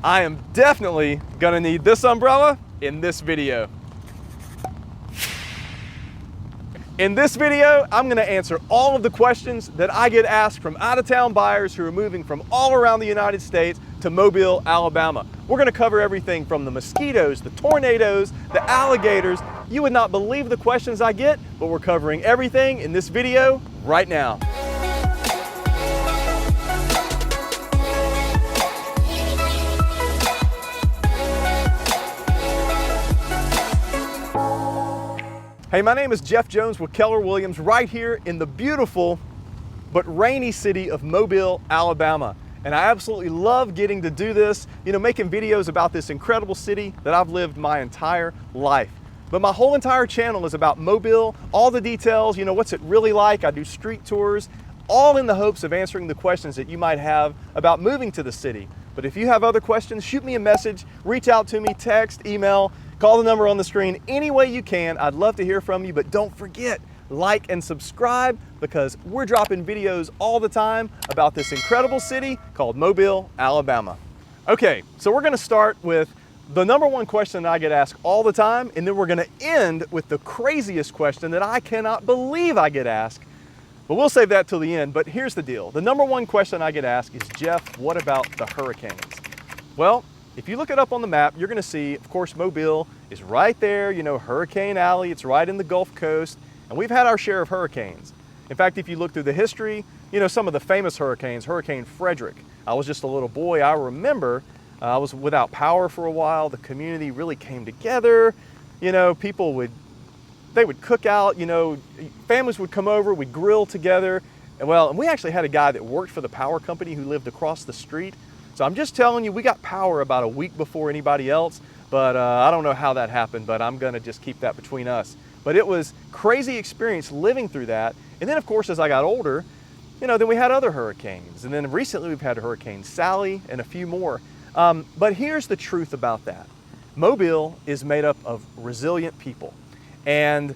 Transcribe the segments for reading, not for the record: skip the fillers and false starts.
I am definitely gonna need this umbrella in this video. In this video, I'm gonna answer all of the questions that I get asked from out-of-town buyers who are moving from all around the United States to Mobile, Alabama. We're gonna cover everything from the mosquitoes, the tornadoes, the alligators. You would not believe the questions I get, but we're covering everything in this video right now. Hey, my name is Jeff Jones with Keller Williams right here in the beautiful but rainy city of Mobile, Alabama. And I absolutely love getting to do this, making videos about this incredible city that I've lived my entire life. But my whole entire channel is about Mobile, all the details, what's it really like. I do street tours, all in the hopes of answering the questions that you might have about moving to the city. But if you have other questions, shoot me a message, reach out to me, text, email, call the number on the screen, any way you can. I'd love to hear from you, but don't forget, like and subscribe because we're dropping videos all the time about this incredible city called Mobile, Alabama. Okay, so we're gonna start with the number one question that I get asked all the time, and then we're gonna end with the craziest question that I cannot believe I get asked. But we'll save that till the end. But here's the deal. The number one question I get asked is, Jeff, what about the hurricanes? Well, if you look it up on the map, you're gonna see, of course, Mobile is right there, Hurricane Alley, it's right in the Gulf Coast, and we've had our share of hurricanes. In fact, if you look through the history, some of the famous hurricanes, Hurricane Frederick. I was just a little boy, I remember, I was without power for a while, the community really came together, people would cook out, families would come over, we'd grill together, and we actually had a guy that worked for the power company who lived across the street. So I'm just telling you, we got power about a week before anybody else, but I don't know how that happened, but I'm gonna just keep that between us. But it was crazy experience living through that. And then of course, as I got older, then we had other hurricanes. And then recently we've had Hurricane Sally and a few more. But here's the truth about that. Mobile is made up of resilient people. And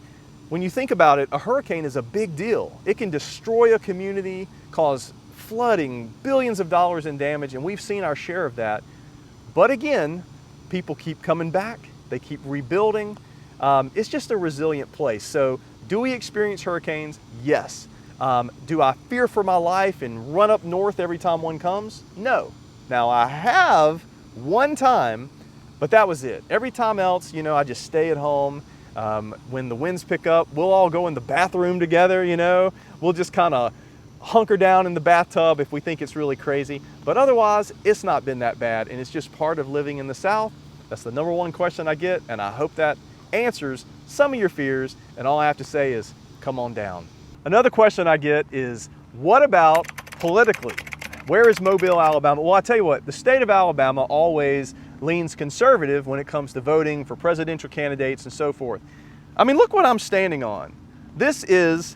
when you think about it, a hurricane is a big deal. It can destroy a community, cause flooding, billions of dollars in damage, and we've seen our share of that. But again, people keep coming back, they keep rebuilding. It's just a resilient place. So do we experience hurricanes? Yes. Do I fear for my life and run up north every time one comes? No. Now I have one time, but that was it. Every time else, I just stay at home. When the winds pick up, we'll all go in the bathroom together, we'll just kind of hunker down in the bathtub if we think it's really crazy. But otherwise, it's not been that bad, and it's just part of living in the South. That's the number one question I get, and I hope that answers some of your fears, and all I have to say is, come on down. Another question I get is, what about politically? Where is Mobile, Alabama? Well, I tell you what, the state of Alabama always leans conservative when it comes to voting for presidential candidates and so forth. I mean, look what I'm standing on. This is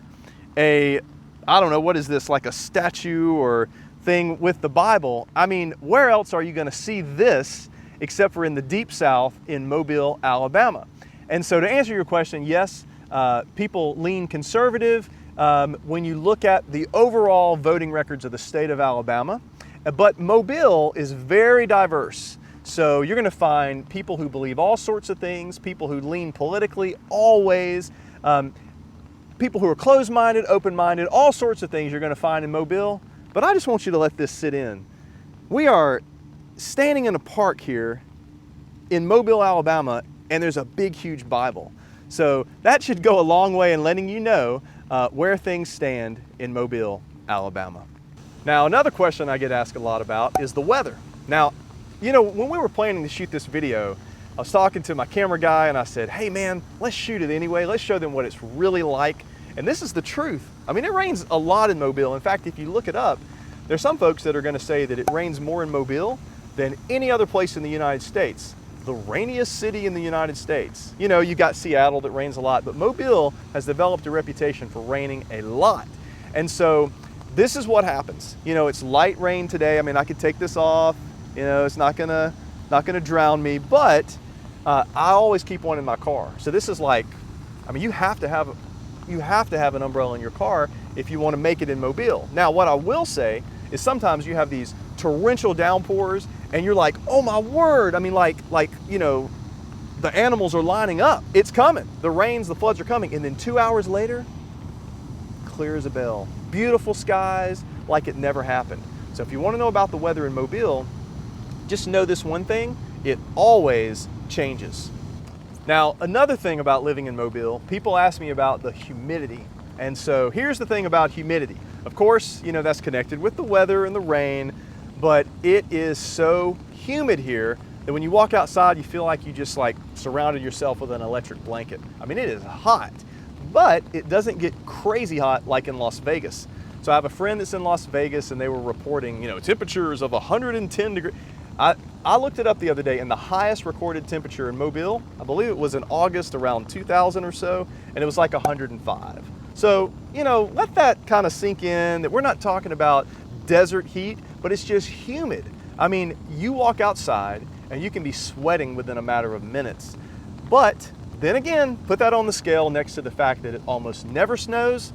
I don't know, what is this, like a statue or thing with the Bible? I mean, where else are you gonna see this except for in the deep South in Mobile, Alabama? And so to answer your question, yes, people lean conservative when you look at the overall voting records of the state of Alabama, but Mobile is very diverse. So you're gonna find people who believe all sorts of things, people who lean politically always, people who are closed-minded, open-minded, all sorts of things you're gonna find in Mobile. But I just want you to let this sit in. We are standing in a park here in Mobile, Alabama, and there's a big, huge Bible. So that should go a long way in letting you know where things stand in Mobile, Alabama. Now, another question I get asked a lot about is the weather. Now, when we were planning to shoot this video, I was talking to my camera guy and I said, hey man, let's shoot it anyway. Let's show them what it's really like. And this is the truth. I mean, it rains a lot in Mobile. In fact, if you look it up, there's some folks that are gonna say that it rains more in Mobile than any other place in the United States. The rainiest city in the United States. You got Seattle that rains a lot, but Mobile has developed a reputation for raining a lot. And so this is what happens. It's light rain today. I mean, I could take this off, it's not gonna drown me, but I always keep one in my car. So this is like, I mean, you have to have an umbrella in your car if you want to make it in Mobile. Now, what I will say is sometimes you have these torrential downpours, and you're like, oh my word. I mean, you know, the animals are lining up. It's coming. The rains, the floods are coming. And then 2 hours later, clear as a bell. Beautiful skies like it never happened. So if you want to know about the weather in Mobile, just know this one thing, it always changes. Now, another thing about living in Mobile, people ask me about the humidity. And so here's the thing about humidity. Of course, you know, that's connected with the weather and the rain, but it is so humid here that when you walk outside, you feel like you just like surrounded yourself with an electric blanket. I mean, it is hot, but it doesn't get crazy hot like in Las Vegas. So I have a friend that's in Las Vegas and they were reporting, you know, temperatures of 110 degrees. I looked it up the other day, and the highest recorded temperature in Mobile, I believe it was in August around 2000 or so, and it was like 105. So, you know, let that kind of sink in, that we're not talking about desert heat, but it's just humid. I mean, you walk outside and you can be sweating within a matter of minutes. But then again, put that on the scale next to the fact that it almost never snows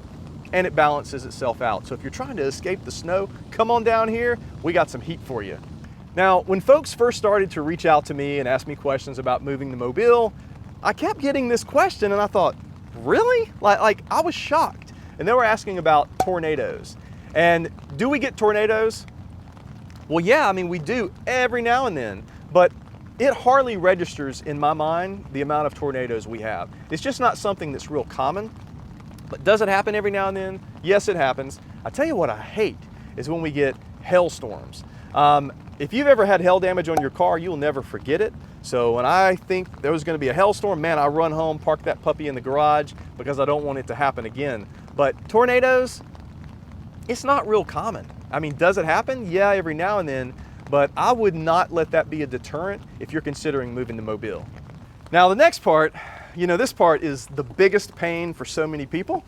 and it balances itself out. So if you're trying to escape the snow, come on down here, we got some heat for you. Now, when folks first started to reach out to me and ask me questions about moving to Mobile, I kept getting this question and I thought, really? Like I was shocked. And they were asking about tornadoes. And do we get tornadoes? Well, yeah, I mean, we do every now and then, but it hardly registers in my mind the amount of tornadoes we have. It's just not something that's real common. But does it happen every now and then? Yes, it happens. I tell you what I hate is when we get hailstorms. If you've ever had hail damage on your car, you'll never forget it. So when I think there was going to be a hailstorm, man, I run home, park that puppy in the garage because I don't want it to happen again. But tornadoes, it's not real common. I mean, does it happen? Yeah, every now and then, but I would not let that be a deterrent if you're considering moving to Mobile. Now, the next part, you know, this part is the biggest pain for so many people,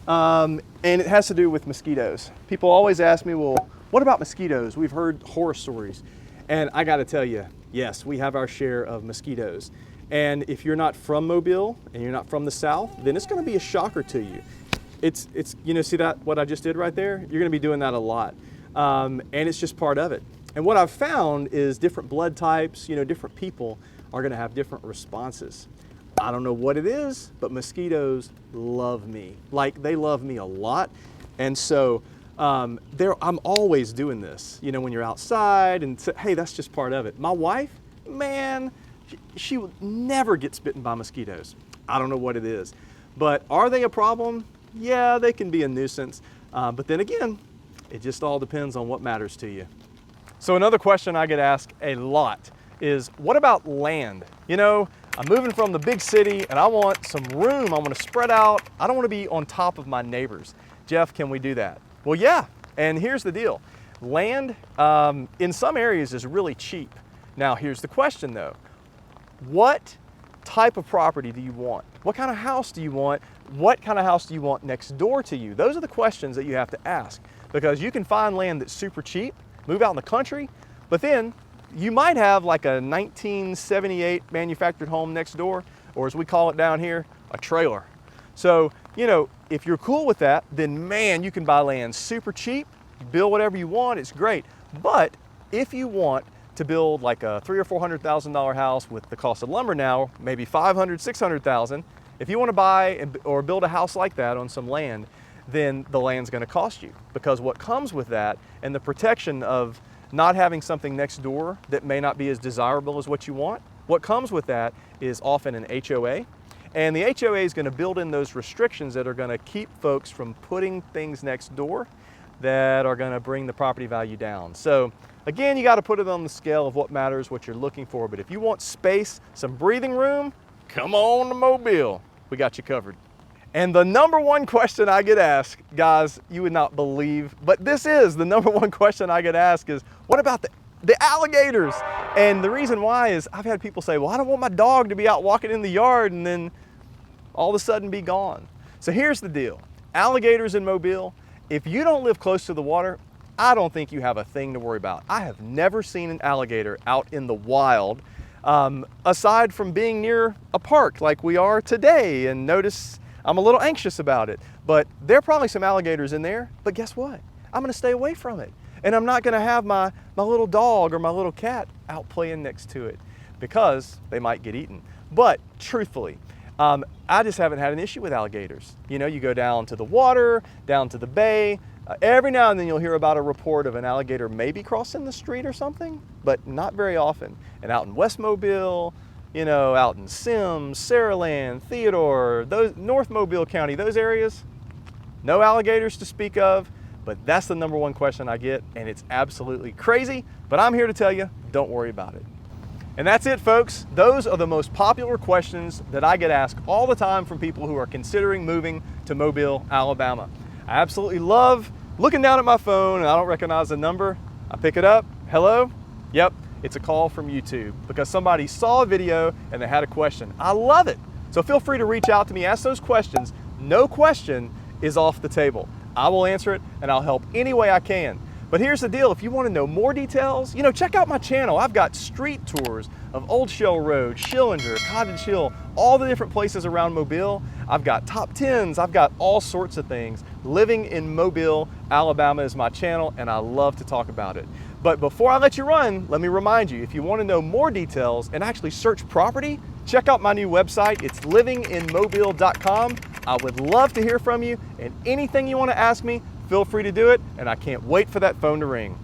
and it has to do with mosquitoes. People always ask me, well, what about mosquitoes? We've heard horror stories, and I gotta tell you, yes, we have our share of mosquitoes. And if you're not from Mobile and you're not from the South, then it's gonna be a shocker to you. It's you know, see that, what I just did right there? You're gonna be doing that a lot, and it's just part of it. And what I've found is different blood types, you know, different people are gonna have different responses. I don't know what it is, but mosquitoes love me. Like, they love me a lot. And so I'm always doing this, you know, when you're outside, and hey, that's just part of it. My wife, man, she would never get bitten by mosquitoes. I don't know what it is. But are they a problem? Yeah, they can be a nuisance. But then again, it just all depends on what matters to you. So another question I get asked a lot is, what about land? You know, I'm moving from the big city and I want some room. I want to spread out. I don't want to be on top of my neighbors. Jeff, can we do that? Well, yeah, and here's the deal. Land in some areas is really cheap. Now, here's the question though. What type of property do you want? What kind of house do you want? What kind of house do you want next door to you? Those are the questions that you have to ask, because you can find land that's super cheap, move out in the country, but then you might have like a 1978 manufactured home next door, or as we call it down here, a trailer. So, you know, if you're cool with that, then man, you can buy land super cheap, build whatever you want, it's great. But if you want to build like a $300,000 or $400,000 house with the cost of lumber now, maybe $500,000, $600,000, if you want to buy or build a house like that on some land, then the land's going to cost you, because what comes with that and the protection of not having something next door that may not be as desirable as what you want, what comes with that is often an HOA. And the HOA is going to build in those restrictions that are going to keep folks from putting things next door that are going to bring the property value down. So again, you got to put it on the scale of what matters, what you're looking for. But if you want space, some breathing room, come on to Mobile. We got you covered. And the number one question I get asked, guys, you would not believe, but this is the number one question I get asked is, what about the alligators? And the reason why is I've had people say, well, I don't want my dog to be out walking in the yard and then all of a sudden be gone. So here's the deal. Alligators in Mobile, if you don't live close to the water, I don't think you have a thing to worry about. I have never seen an alligator out in the wild, aside from being near a park like we are today. And notice I'm a little anxious about it, but there are probably some alligators in there, but guess what? I'm gonna stay away from it and I'm not gonna have my little dog or my little cat out playing next to it because they might get eaten. But truthfully, I just haven't had an issue with alligators. You know, you go down to the water, down to the bay, every now and then you'll hear about a report of an alligator maybe crossing the street or something, but not very often. And out in West Mobile, you know, out in Sims, Saraland, Theodore, those North Mobile County, those areas, no alligators to speak of, but that's the #1 question I get, and it's absolutely crazy, but I'm here to tell you, don't worry about it. And that's it, folks. Those are the most popular questions that I get asked all the time from people who are considering moving to Mobile, Alabama. I absolutely love looking down at my phone and I don't recognize the number. I pick it up, hello? Yep, it's a call from YouTube because somebody saw a video and they had a question. I love it. So feel free to reach out to me, ask those questions. No question is off the table. I will answer it and I'll help any way I can. But here's the deal, if you want to know more details, you know, check out my channel. I've got street tours of Old Shell Road, Schillinger, Cottage Hill, all the different places around Mobile. I've got top 10s, I've got all sorts of things. Living in Mobile, Alabama is my channel and I love to talk about it. But before I let you run, let me remind you, if you want to know more details and actually search property, check out my new website. It's livinginmobile.com. I would love to hear from you, and anything you want to ask me, feel free to do it, and I can't wait for that phone to ring.